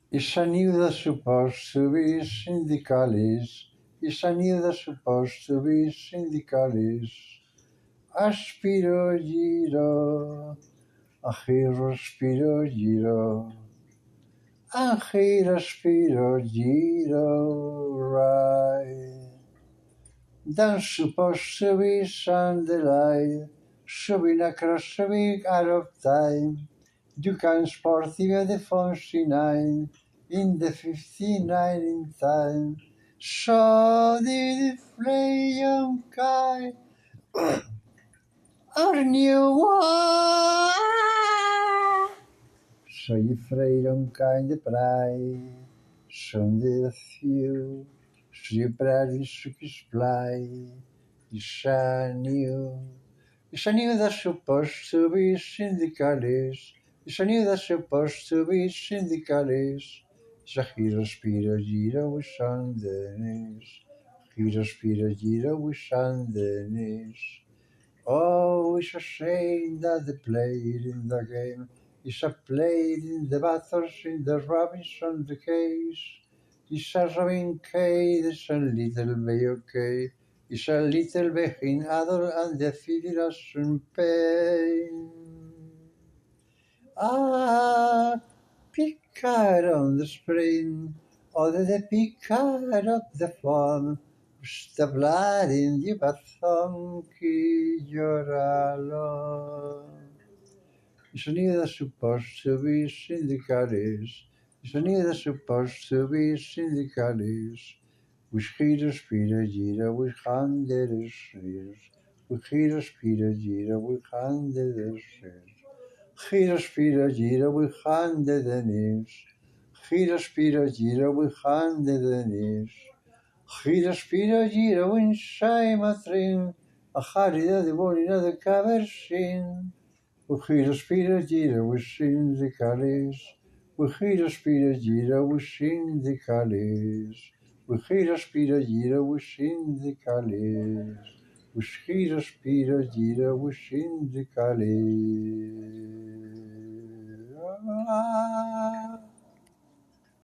It's a new that's supposed to be syndicalist. It's a new that's supposed to be syndicalist. Aspiro giro, a giro spiro giro. A giro spiro giro, right. That's supposed to be Sunday, shoving across the week out of time. You can sport even the 49 in the 59 in time. So did play young guy or new one. So you afraid on kind of pride. Some did a few. So you practice to fly. It's a new. It's a new that's supposed to be syndicalist. It's a new that's supposed to be syndicalist. It's a hero speeder giro with Sundays. Hero speeder giro with Sundays. Oh, it's a shame that they played in the game. It's a played in the battles in the Robinson the case. It's a Robin K, it's a little bit okay. It's a little bit in adult and the federation pain. Ah, Picard on the spring, or the Picard of the fun. The blood in the bathroom, you're alone. Il sonido that's supposed to be syndicalist. Il sonido that's supposed to be syndicalist. With gira, spira, gira, with handed is. With gira, spira, gira, with handed is. Gira, spira, gira, with handed is. Gira, spira, gira, with handed is. Gira, spira, gira, with shaimatrin. A harida de bonina de caversin. We gira, spira, gira, we syndicalist. We gira, spira, gira, we syndicalist. We gira, spira, gira, we syndicalist. We gira, spira, gira, we syndicalist.